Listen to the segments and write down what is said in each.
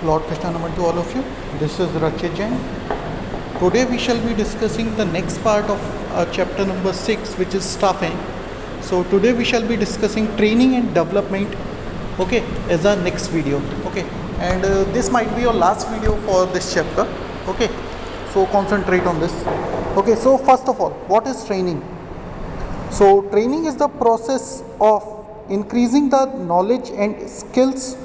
Lord Krishna Naman to all of you. This is Rachit Jain. Today we shall be discussing the next part of chapter number 6, which is staffing. So today we shall be discussing training and development, okay, as our next video, okay. And this might be your last video for this chapter, okay. So concentrate on this. Okay, so first of all, what is training? So training is the process of increasing the knowledge and skills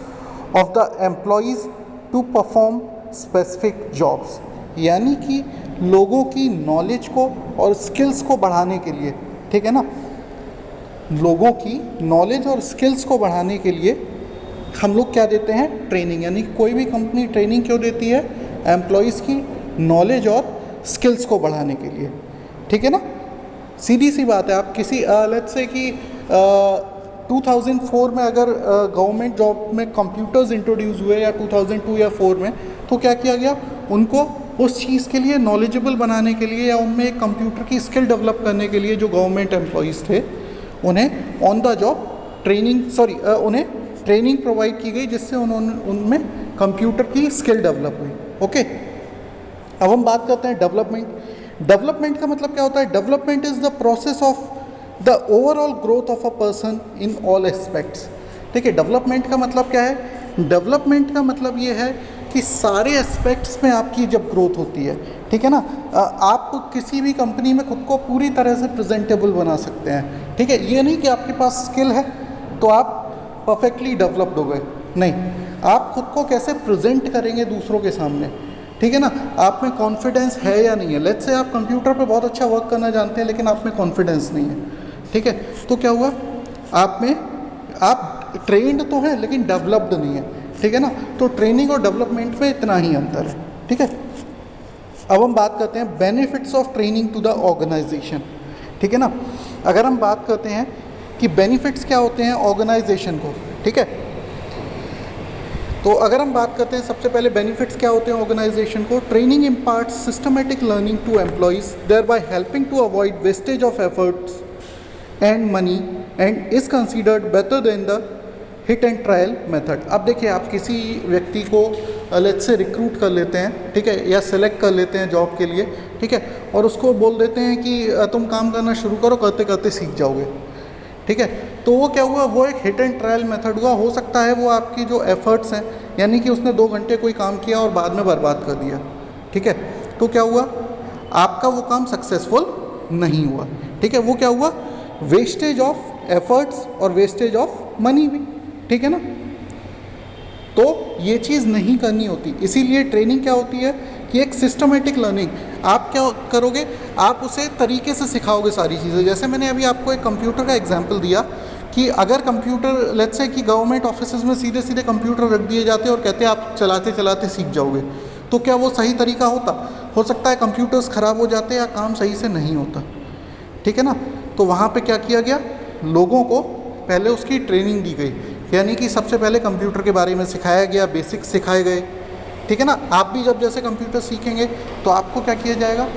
of the employees to perform specific jobs. यानी कि लोगों की knowledge को और skills को बढ़ाने के लिए, ठीक है ना, लोगों की नॉलेज और स्किल्स को बढ़ाने के लिए हम लोग क्या देते हैं? ट्रेनिंग। यानी कोई भी कंपनी ट्रेनिंग क्यों देती है? एम्प्लॉयज़ की नॉलेज और स्किल्स को बढ़ाने के लिए, ठीक है ना। सीधी सी बात है, आप किसी लेट्स से कि 2004 में अगर गवर्नमेंट जॉब में कंप्यूटर्स इंट्रोड्यूस हुए या 2002 या 4 में, तो क्या किया गया? उनको उस चीज़ के लिए नॉलेजेबल बनाने के लिए या उनमें एक कंप्यूटर की स्किल डेवलप करने के लिए जो गवर्नमेंट एम्प्लॉयज़ थे उन्हें ऑन द जॉब ट्रेनिंग उन्हें ट्रेनिंग प्रोवाइड की गई, जिससे उनमें कंप्यूटर की स्किल डेवलप हुई, ओके। अब हम बात करते हैं डेवलपमेंट। डेवलपमेंट का मतलब क्या होता है? Development is the process of the overall growth of a person in all aspects, ठीक है। डेवलपमेंट का मतलब क्या है? डेवलपमेंट का मतलब ये है कि सारे एस्पेक्ट्स में आपकी जब ग्रोथ होती है, ठीक है ना। आप किसी भी कंपनी में खुद को पूरी तरह से प्रेजेंटेबल बना सकते हैं, ठीक है। ये नहीं कि आपके पास स्किल है तो आप परफेक्टली डेवलप्ड हो गए, नहीं। आप खुद को कैसे प्रेजेंट करेंगे दूसरों के सामने, ठीक है ना। आप में कॉन्फिडेंस है या नहीं है। लेट्स से आप कंप्यूटर पे बहुत अच्छा वर्क करना जानते हैं लेकिन आप में कॉन्फिडेंस नहीं है, ठीक है। तो क्या हुआ? आप ट्रेंड तो हैं लेकिन डेवलप्ड नहीं है, ठीक है ना। तो ट्रेनिंग और डेवलपमेंट में इतना ही अंतर है, ठीक है। अब हम बात करते हैं benefits of training to the organisation, ठीक है ना। अगर हम बात करते हैं कि बेनिफिट्स क्या होते हैं ऑर्गेनाइजेशन को, ठीक है, तो अगर हम बात करते हैं सबसे पहले बेनिफिट्स क्या होते हैं ऑर्गेनाइजेशन को। Training imparts systematic learning to employees, thereby helping to avoid wastage of efforts and money and is considered better than the hit and trial method. अब देखिए, आप किसी व्यक्ति को लेट्स से रिक्रूट कर लेते हैं, ठीक है, या सिलेक्ट कर लेते हैं जॉब के लिए, ठीक है, और उसको बोल देते हैं कि तुम काम करना शुरू करो, करते करते सीख जाओगे, ठीक है। तो वो क्या हुआ? वो एक हिट एंड ट्रायल मेथड हुआ। हो सकता है वो आपकी जो एफर्ट्स हैं, यानी कि उसने 2 घंटे कोई काम किया और बाद में बर्बाद कर दिया, ठीक है, तो क्या हुआ? आपका वो काम सक्सेसफुल नहीं हुआ, ठीक है। वो क्या हुआ? वेस्टेज ऑफ एफर्ट्स और वेस्टेज ऑफ मनी भी, ठीक है ना। तो ये चीज़ नहीं करनी होती। इसीलिए ट्रेनिंग क्या होती है कि एक सिस्टमेटिक लर्निंग। आप क्या करोगे? आप उसे तरीके से सिखाओगे सारी चीज़ें। जैसे मैंने अभी आपको एक कंप्यूटर का एग्जांपल दिया कि अगर कंप्यूटर लेट्स से कि गवर्नमेंट ऑफिसेज में सीधे सीधे कंप्यूटर रख दिए जाते और कहते हैं आप चलाते चलाते सीख जाओगे, तो क्या वो सही तरीका होता? हो सकता है कंप्यूटर्स ख़राब हो जाते या काम सही से नहीं होता, ठीक है ना। तो वहाँ पे क्या किया गया? लोगों को पहले उसकी ट्रेनिंग दी गई, यानी कि सबसे पहले कंप्यूटर के बारे में सिखाया गया, बेसिक्स सिखाए गए, ठीक है ना। आप भी जब जैसे कंप्यूटर सीखेंगे तो आपको क्या किया जाएगा?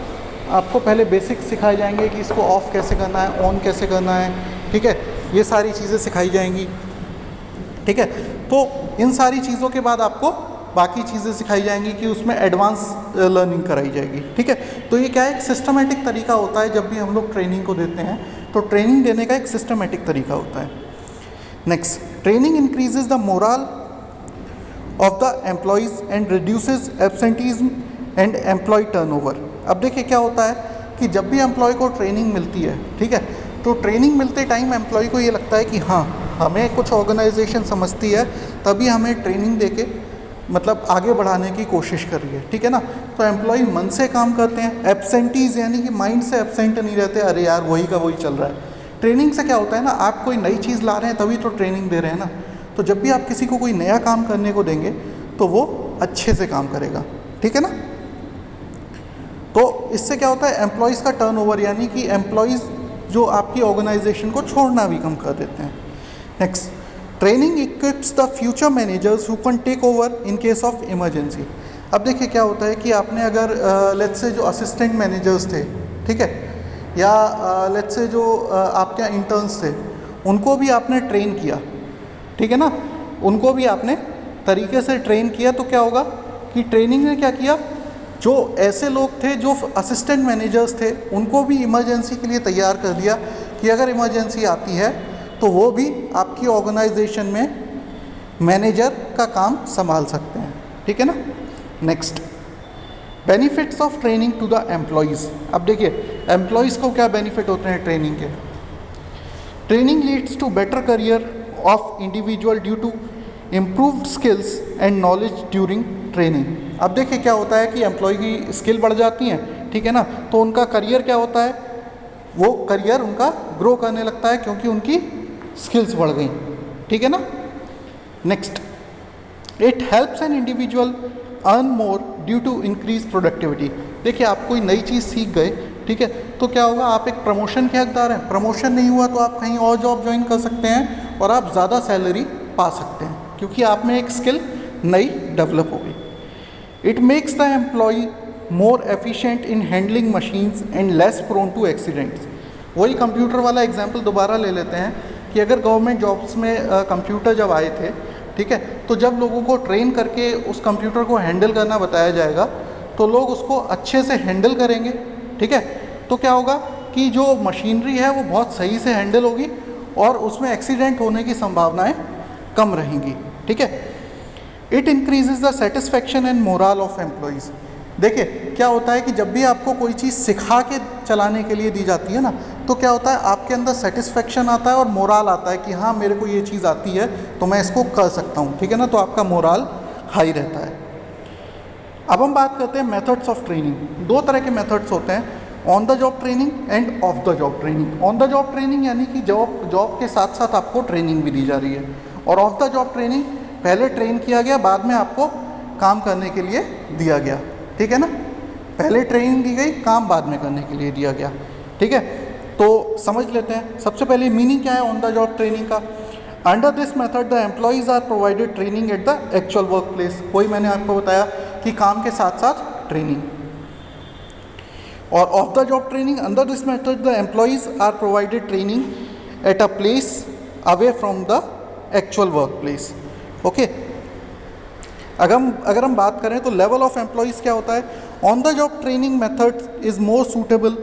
आपको पहले बेसिक्स सिखाए जाएंगे कि इसको ऑफ़ कैसे करना है, ऑन कैसे करना है, ठीक है, ये सारी चीज़ें सिखाई जाएंगी, ठीक है। तो इन सारी चीज़ों के बाद आपको बाकी चीज़ें सिखाई जाएंगी कि उसमें एडवांस लर्निंग कराई जाएगी, ठीक है। तो ये क्या है? एक सिस्टमेटिक तरीका होता है। जब भी हम लोग ट्रेनिंग को देते हैं तो ट्रेनिंग देने का एक सिस्टमेटिक तरीका होता है। Next, training increases the morale of the employees and reduces absenteeism and employee turnover. अब देखिए क्या होता है कि जब भी एम्प्लॉय को ट्रेनिंग मिलती है, ठीक है, तो ट्रेनिंग मिलते टाइम एम्प्लॉय को ये लगता है कि हाँ, हमें कुछ ऑर्गेनाइजेशन समझती है तभी हमें ट्रेनिंग देके मतलब आगे बढ़ाने की कोशिश कर रही है, ठीक है ना। तो एम्प्लॉय मन से काम करते हैं। एब्सेंटीज़ यानी कि माइंड से एब्सेंट नहीं रहते, अरे यार वही का वही चल रहा है। ट्रेनिंग से क्या होता है ना, आप कोई नई चीज़ ला रहे हैं तभी तो ट्रेनिंग दे रहे हैं ना। तो जब भी आप किसी को कोई नया काम करने को देंगे तो वो अच्छे से काम करेगा, ठीक है ना। तो इससे क्या होता है? एम्प्लॉयज़ का टर्नओवर, यानी कि एम्प्लॉयज़ जो आपकी ऑर्गेनाइजेशन को छोड़ना भी कम कर देते हैं। Next, training equips the future managers who can take over in case of emergency. अब देखिए क्या होता है कि आपने अगर लेट्स से जो असिस्टेंट मैनेजर्स थे, ठीक है, या लेट्स से जो आपके इंटर्न्स थे, उनको भी आपने ट्रेन किया, ठीक है ना, उनको भी आपने तरीके से ट्रेन किया तो क्या होगा कि ट्रेनिंग ने क्या किया, जो ऐसे लोग थे जो असिस्टेंट मैनेजर्स थे उनको भी इमरजेंसी के लिए तैयार कर दिया कि अगर इमरजेंसी आती है तो वो भी आपकी ऑर्गेनाइजेशन में मैनेजर का काम संभाल सकते हैं, ठीक है ना। Next, benefits of training to the employees. अब देखिए एम्प्लॉयज़ को क्या बेनिफिट होते हैं ट्रेनिंग के। Training leads to better career of individual due to improved skills and knowledge during training. अब देखिए क्या होता है कि एम्प्लॉय की स्किल बढ़ जाती हैं, ठीक है ना, तो उनका करियर क्या होता है, वो करियर उनका ग्रो करने लगता है क्योंकि उनकी स्किल्स बढ़ गई, ठीक है ना। Next, it helps an individual earn more due to increase productivity. देखिए आप कोई नई चीज़ सीख गए, ठीक है, तो क्या होगा, आप एक प्रमोशन के हकदार हैं, प्रमोशन नहीं हुआ तो आप कहीं और जॉब ज्वाइन कर सकते हैं और आप ज़्यादा सैलरी पा सकते हैं क्योंकि आप में एक स्किल नई डेवलप हो गई। It makes the employee more efficient in handling machines and less prone to accidents. वही कंप्यूटर वाला एग्जांपल दोबारा ले लेते हैं कि अगर गवर्नमेंट जॉब्स में कंप्यूटर जब आए थे, ठीक है, तो जब लोगों को ट्रेन करके उस कंप्यूटर को हैंडल करना बताया जाएगा तो लोग उसको अच्छे से हैंडल करेंगे, ठीक है, तो क्या होगा कि जो मशीनरी है वो बहुत सही से हैंडल होगी और उसमें एक्सीडेंट होने की संभावनाएं कम रहेंगी, ठीक है। It increases the satisfaction and moral of employees. देखिए क्या होता है कि जब भी आपको कोई चीज़ सिखा के चलाने के लिए दी जाती है ना, तो क्या होता है आपके अंदर सेटिस्फैक्शन आता है और मोरल आता है कि हाँ मेरे को ये चीज़ आती है तो मैं इसको कर सकता हूँ, ठीक है ना, तो आपका मोरल हाई रहता है। अब हम बात करते हैं मेथड्स ऑफ ट्रेनिंग। दो तरह के मेथड्स होते हैं, on the job training end of the job training. On the job training यानी कि जॉब के साथ साथ आपको ट्रेनिंग भी दी जा रही है, और ऑफ द जॉब ट्रेनिंग पहले ट्रेन किया गया बाद में आपको काम करने के लिए दिया गया, ठीक है ना, पहले ट्रेनिंग दी गई काम बाद में करने के लिए दिया गया, ठीक है। तो समझ लेते हैं सबसे पहले मीनिंग क्या है ऑन द जॉब ट्रेनिंग का। Under this method the employees are provided training at the actual work place. वही मैंने आपको बताया कि काम के साथ साथ ट्रेनिंग। और off the job training, under this method the employees are provided training at a place away from the actual work place, okay. अगर हम बात करें तो लेवल ऑफ एम्प्लॉयज़ क्या होता है, on the job training method is more suitable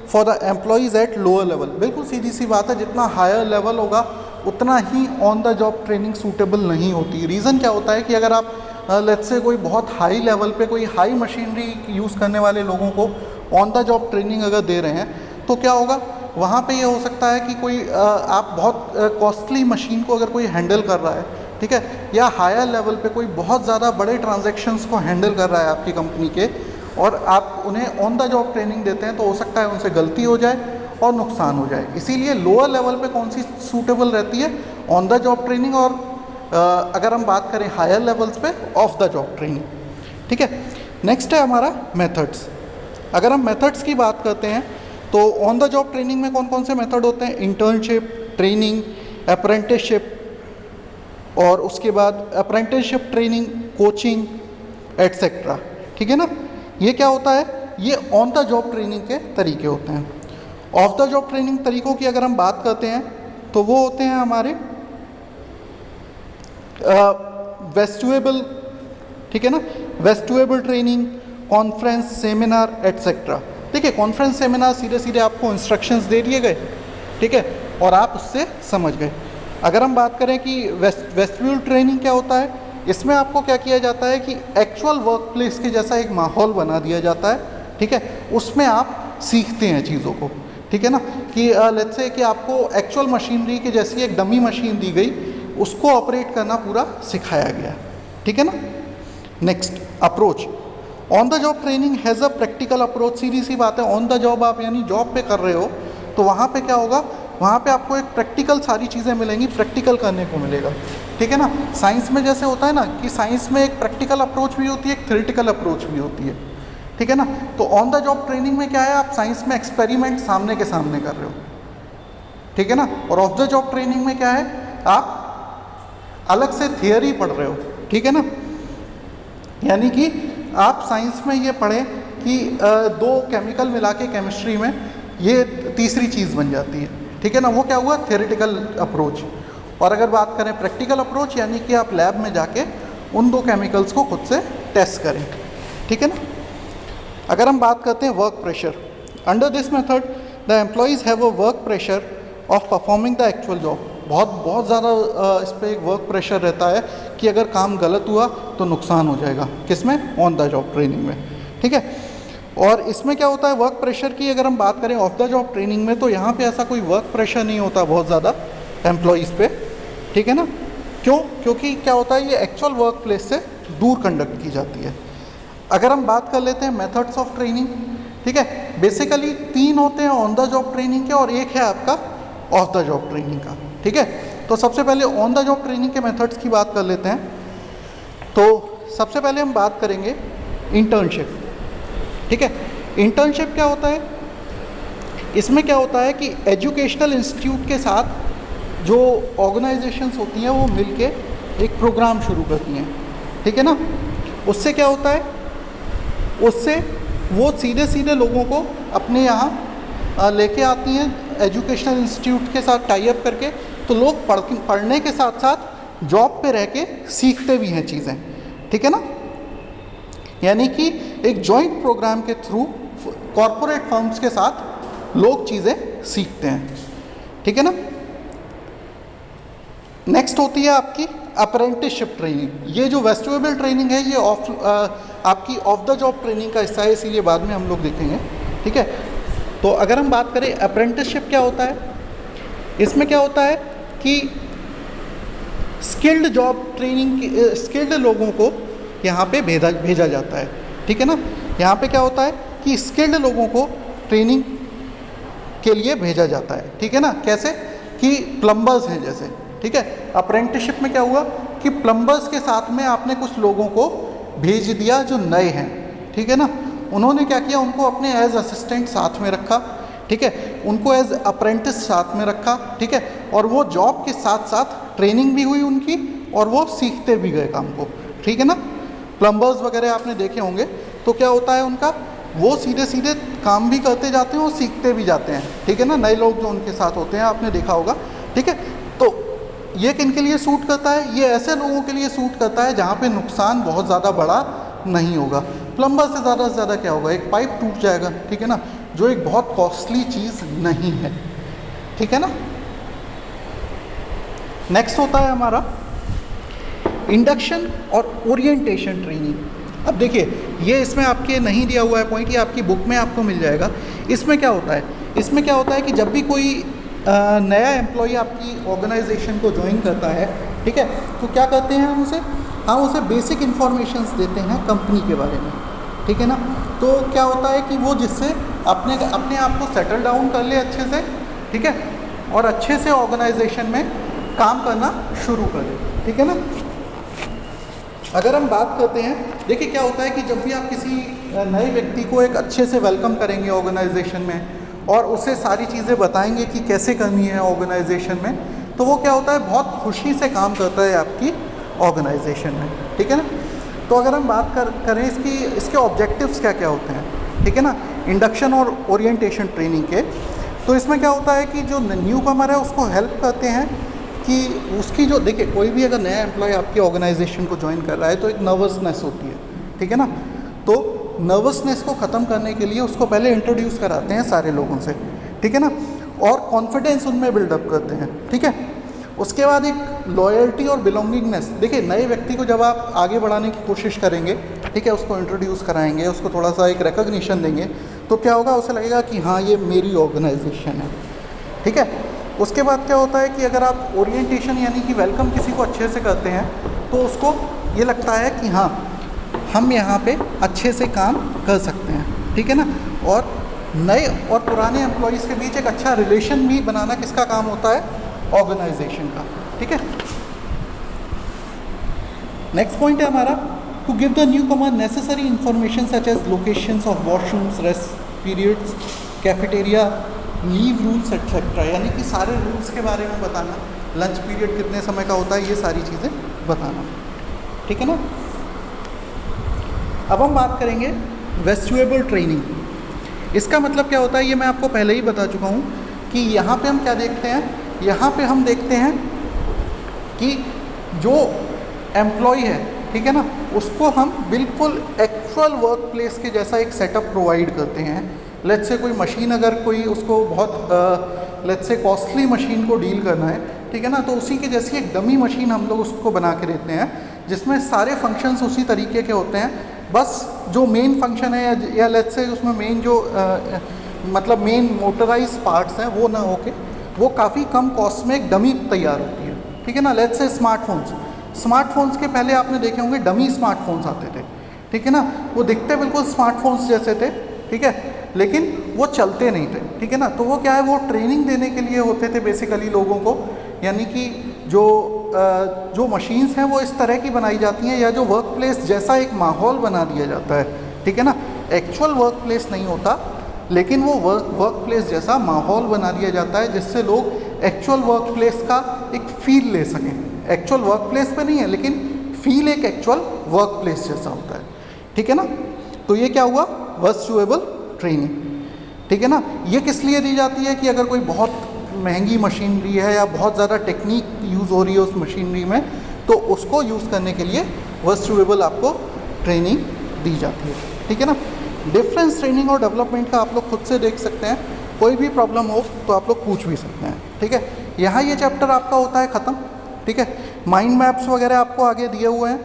for the employees at lower level. बिल्कुल सीधी सी बात है, जितना हायर लेवल होगा उतना ही on the job training suitable नहीं होती। रीज़न क्या होता है कि अगर आप लेट्स से कोई बहुत हाई लेवल पे कोई हाई मशीनरी यूज़ करने वाले लोगों को ऑन द जॉब ट्रेनिंग अगर दे रहे हैं तो क्या होगा, वहाँ पे ये हो सकता है कि कोई आप बहुत कॉस्टली मशीन को अगर कोई हैंडल कर रहा है, ठीक है, या हायर लेवल पे कोई बहुत ज़्यादा बड़े ट्रांजैक्शंस को हैंडल कर रहा है आपकी कंपनी के, और आप उन्हें ऑन द जॉब ट्रेनिंग देते हैं तो हो सकता है उनसे गलती हो जाए और नुकसान हो जाए। इसीलिए लोअर लेवल पे कौन सी सूटेबल रहती है, ऑन द जॉब ट्रेनिंग, और अगर हम बात करें हायर लेवल्स पे ऑफ द जॉब ट्रेनिंग, ठीक है। नेक्स्ट है हमारा मेथड्स। अगर हम मेथड्स की बात करते हैं तो ऑन द जॉब ट्रेनिंग में कौन कौन से मेथड होते हैं, इंटर्नशिप, ट्रेनिंग, अप्रेंटिसशिप, और उसके बाद अप्रेंटिसशिप, ट्रेनिंग, कोचिंग एट्सेट्रा, ठीक है ना। ये क्या होता है, ये ऑन द जॉब ट्रेनिंग के तरीके होते हैं। ऑफ द जॉब ट्रेनिंग तरीकों की अगर हम बात करते हैं तो वो होते हैं हमारे वेस्टुएबल, ठीक है ना, वेस्टुएबल ट्रेनिंग, कॉन्फ्रेंस, सेमिनार एट्सेट्रा। देखिए कॉन्फ्रेंस सेमिनार सीधे सीधे आपको इंस्ट्रक्शंस दे दिए गए, ठीक है, और आप उससे समझ गए। अगर हम बात करें कि वेस्टुअल ट्रेनिंग क्या होता है, इसमें आपको क्या किया जाता है कि एक्चुअल वर्क प्लेस के जैसा एक माहौल बना दिया जाता है, ठीक है, उसमें आप सीखते हैं चीज़ों को, ठीक है ना, कि लेट्स से कि आपको एक्चुअल मशीनरी की जैसी एक डमी मशीन दी गई, उसको ऑपरेट करना पूरा सिखाया गया, ठीक है ना। Next, approach. On the job training has a practical approach. सीधी सी बात है, ऑन द जॉब आप यानी जॉब पे कर रहे हो तो वहाँ पे क्या होगा, वहाँ पे आपको एक प्रैक्टिकल सारी चीज़ें मिलेंगी, प्रैक्टिकल करने को मिलेगा, ठीक है ना। साइंस में जैसे होता है ना कि साइंस में एक प्रैक्टिकल अप्रोच भी होती है, एक थ्योरेटिकल अप्रोच भी होती है, ठीक है ना। तो ऑन द जॉब ट्रेनिंग में क्या है, आप साइंस में एक्सपेरिमेंट सामने के सामने कर रहे हो, ठीक है ना, और ऑफ द जॉब ट्रेनिंग में क्या है, आप अलग से थियरी पढ़ रहे हो, ठीक है ना। यानी कि आप साइंस में ये पढ़ें कि दो केमिकल मिला के केमिस्ट्री में ये तीसरी चीज़ बन जाती है, ठीक है ना, वो क्या हुआ, थ्योरेटिकल अप्रोच। और अगर बात करें प्रैक्टिकल अप्रोच, यानी कि आप लैब में जाके उन 2 केमिकल्स को खुद से टेस्ट करें, ठीक है ना। अगर हम बात करते हैं work pressure, under this method the employees have a work pressure of performing the actual job. बहुत ज़्यादा इस पर एक वर्क प्रेशर रहता है कि अगर काम गलत हुआ तो नुकसान हो जाएगा, किसमें, ऑन द जॉब ट्रेनिंग में, ठीक है। और इसमें क्या होता है वर्क प्रेशर की अगर हम बात करें ऑफ द जॉब ट्रेनिंग में, तो यहाँ पे ऐसा कोई वर्क प्रेशर नहीं होता बहुत ज़्यादा एम्प्लॉयज़ पे, ठीक है ना। क्यों? क्योंकि क्या होता है ये एक्चुअल वर्क प्लेस से दूर कंडक्ट की जाती है। अगर हम बात कर लेते हैं मेथड्स ऑफ ट्रेनिंग, ठीक है, बेसिकली 3 होते हैं ऑन द जॉब ट्रेनिंग के और एक है आपका ऑफ द जॉब ट्रेनिंग का, ठीक है। तो सबसे पहले ऑन द जॉब ट्रेनिंग के मेथड्स की बात कर लेते हैं। तो सबसे पहले हम बात करेंगे इंटर्नशिप, ठीक है। इंटर्नशिप क्या होता है, इसमें क्या होता है कि एजुकेशनल इंस्टीट्यूट के साथ जो ऑर्गेनाइजेशंस होती हैं वो मिलके एक प्रोग्राम शुरू करती हैं, ठीक है ना। उससे क्या होता है, उससे वो सीधे सीधे लोगों को अपने यहाँ लेके आती हैं एजुकेशनल इंस्टीट्यूट के साथ टाई अप करके। तो लोग पढ़ने के साथ साथ जॉब पे रह के सीखते भी हैं चीज़ें, ठीक है ना। यानी कि एक जॉइंट प्रोग्राम के थ्रू कॉरपोरेट फर्म्स के साथ लोग चीज़ें सीखते हैं, ठीक है ना। नेक्स्ट होती है आपकी अप्रेंटिसशिप ट्रेनिंग। ये जो वेस्टिबल ट्रेनिंग है ये आपकी ऑफ द जॉब ट्रेनिंग का हिस्सा है, इसीलिए बाद में हम लोग देखेंगे, ठीक है। तो अगर हम बात करें अप्रेंटिसशिप क्या होता है, इसमें क्या होता है कि स्किल्ड जॉब ट्रेनिंग, स्किल्ड लोगों को यहाँ पे भेजा जाता है, ठीक है ना। यहाँ पे क्या होता है कि स्किल्ड लोगों को ट्रेनिंग के लिए भेजा जाता है, ठीक है ना। कैसे कि प्लम्बर्स हैं जैसे, ठीक है। अप्रेंटिसशिप में क्या हुआ कि प्लम्बर्स के साथ में आपने कुछ लोगों को भेज दिया जो नए हैं, ठीक है ना। उन्होंने क्या किया, उनको अपने एज असिस्टेंट साथ में रखा, ठीक है, उनको एज अप्रेंटिस साथ में रखा, ठीक है। और वो जॉब के साथ साथ ट्रेनिंग भी हुई उनकी और वो सीखते भी गए काम को, ठीक है ना। प्लम्बर्स वगैरह आपने देखे होंगे, तो क्या होता है उनका, वो सीधे सीधे काम भी करते जाते हैं और सीखते भी जाते हैं, ठीक है ना। नए लोग जो उनके साथ होते हैं आपने देखा होगा, ठीक है। तो ये किन के लिए सूट करता है, ये ऐसे लोगों के लिए सूट करता है जहाँ पे नुकसान बहुत ज़्यादा बड़ा नहीं होगा। प्लम्बर से ज़्यादा क्या होगा, एक पाइप टूट जाएगा, ठीक है ना, जो एक बहुत कॉस्टली चीज़ नहीं है, ठीक है ना। नेक्स्ट होता है हमारा इंडक्शन और ओरिएंटेशन ट्रेनिंग। अब देखिए ये इसमें आपके नहीं दिया हुआ है पॉइंट, ये आपकी बुक में आपको मिल जाएगा। इसमें क्या होता है, इसमें क्या होता है कि जब भी कोई नया एम्प्लॉई आपकी ऑर्गेनाइजेशन को ज्वाइन करता है, ठीक है, तो क्या करते हैं हम उसे बेसिक इन्फॉर्मेशंस देते हैं कंपनी के बारे में, ठीक है ना। तो क्या होता है कि वो जिससे अपने आप को सेटल डाउन कर ले अच्छे से, ठीक है, और अच्छे से ऑर्गेनाइजेशन में काम करना शुरू कर ले, ठीक है ना। अगर हम बात करते हैं, देखिए क्या होता है कि जब भी आप किसी नए व्यक्ति को एक अच्छे से वेलकम करेंगे ऑर्गेनाइजेशन में और उसे सारी चीज़ें बताएंगे कि कैसे करनी है ऑर्गेनाइजेशन में, तो वो क्या होता है बहुत खुशी से काम करता है आपकी ऑर्गेनाइजेशन में, ठीक है ना। तो अगर हम बात करें इसके ऑब्जेक्टिव्स क्या क्या होते हैं, ठीक है ना, इंडक्शन और ओरिएंटेशन ट्रेनिंग के, तो इसमें क्या होता है कि जो न्यू कमर है उसको हेल्प करते हैं कि उसकी जो, देखिए कोई भी अगर नया एम्प्लॉय आपकी ऑर्गेनाइजेशन को ज्वाइन कर रहा है तो एक नर्वसनेस होती है, ठीक है ना। तो नर्वसनेस को ख़त्म करने के लिए उसको पहले इंट्रोड्यूस कराते हैं सारे लोगों से, ठीक है ना, और कॉन्फिडेंस उनमें बिल्डअप करते हैं, ठीक है। उसके बाद एक लॉयल्टी और बिलोंगिंगनेस, देखिए नए व्यक्ति को जब आप आगे बढ़ाने की कोशिश करेंगे, ठीक है, उसको इंट्रोड्यूस कराएंगे, उसको थोड़ा सा एक रिकॉग्निशन देंगे, तो क्या होगा, उसे लगेगा कि हाँ ये मेरी ऑर्गेनाइजेशन है, ठीक है। उसके बाद क्या होता है कि अगर आप ओरिएंटेशन यानी कि वेलकम किसी को अच्छे से करते हैं तो उसको ये लगता है कि हाँ हम यहाँ पे अच्छे से काम कर सकते हैं, ठीक है ना। और नए और पुराने एम्प्लॉयज़ के बीच एक अच्छा रिलेशन भी बनाना किसका काम होता है, ऑर्गेनाइजेशन का, ठीक है। नेक्स्ट पॉइंट है हमारा to give the newcomer necessary information such as locations of washrooms, rest periods, cafeteria, leave rules etcetera, यानी कि सारे रूल्स के बारे में बताना, लंच पीरियड कितने समय का होता है, ये सारी चीज़ें बताना, ठीक है ना। अब हम बात करेंगे वेस्टिबल ट्रेनिंग। इसका मतलब क्या होता है ये मैं आपको पहले ही बता चुका हूँ कि यहाँ पे हम क्या देखते हैं, यहाँ पे हम देखते हैं कि जो एम्प्लॉय है, ठीक है ना, उसको हम बिल्कुल एक्चुअल वर्क प्लेस के जैसा एक सेटअप प्रोवाइड करते हैं। लेट्स से कोई मशीन, अगर कोई उसको बहुत लेट्स से कॉस्टली मशीन को डील करना है, ठीक है ना, तो उसी की जैसी एक डमी मशीन हम लोग उसको बना के देते हैं, जिसमें सारे फंक्शंस उसी तरीके के होते हैं। बस जो मेन फंक्शन है या लेट्स से उसमें मेन जो मतलब मेन मोटराइज पार्ट्स हैं वो ना होके वो काफ़ी कम कॉस्ट में एक डमी तैयार होती है, ठीक है ना। लेट्स से स्मार्टफोन्स के पहले आपने देखे होंगे डमी स्मार्टफोन्स आते थे, ठीक है ना, वो दिखते बिल्कुल स्मार्टफोन्स जैसे थे, ठीक है, लेकिन वो चलते नहीं थे, ठीक है ना। तो वो क्या है, वो ट्रेनिंग देने के लिए होते थे बेसिकली लोगों को, यानी कि जो मशीन्स हैं वो इस तरह की बनाई जाती हैं, या जो वर्क प्लेस जैसा एक माहौल बना दिया जाता है, ठीक है ना। एक्चुअल वर्क प्लेस नहीं होता, लेकिन वो वर्क प्लेस जैसा माहौल बना दिया जाता है, जिससे लोग एक्चुअल वर्क प्लेस का एक फील ले सकें। एक्चुअल वर्क प्लेस पे नहीं है, लेकिन फील एक एक्चुअल वर्क प्लेस जैसा होता है, ठीक है ना। तो ये क्या हुआ, वर्चुएबल ट्रेनिंग, ठीक है ना। ये किस लिए दी जाती है कि अगर कोई बहुत महंगी मशीनरी है या बहुत ज़्यादा टेक्निक यूज़ हो रही है उस मशीनरी में, तो उसको यूज़ करने के लिए वर्चुएबल आपको ट्रेनिंग दी जाती है, ठीक है ना। डिफरेंस ट्रेनिंग और डेवलपमेंट का आप लोग खुद से देख सकते हैं, कोई भी प्रॉब्लम हो तो आप लोग पूछ भी सकते हैं, ठीक है। यहाँ ये चैप्टर आपका होता है ख़त्म, ठीक है। माइंड मैप्स वगैरह आपको आगे दिए हुए हैं,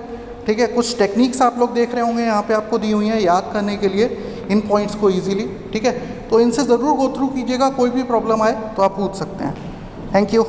ठीक है। कुछ टेक्निक्स आप लोग देख रहे होंगे यहाँ पे आपको दी हुई हैं याद करने के लिए इन पॉइंट्स को ईजिली, ठीक है। तो इनसे ज़रूर गो थ्रू कीजिएगा, कोई भी प्रॉब्लम आए तो आप पूछ सकते हैं। Thank you.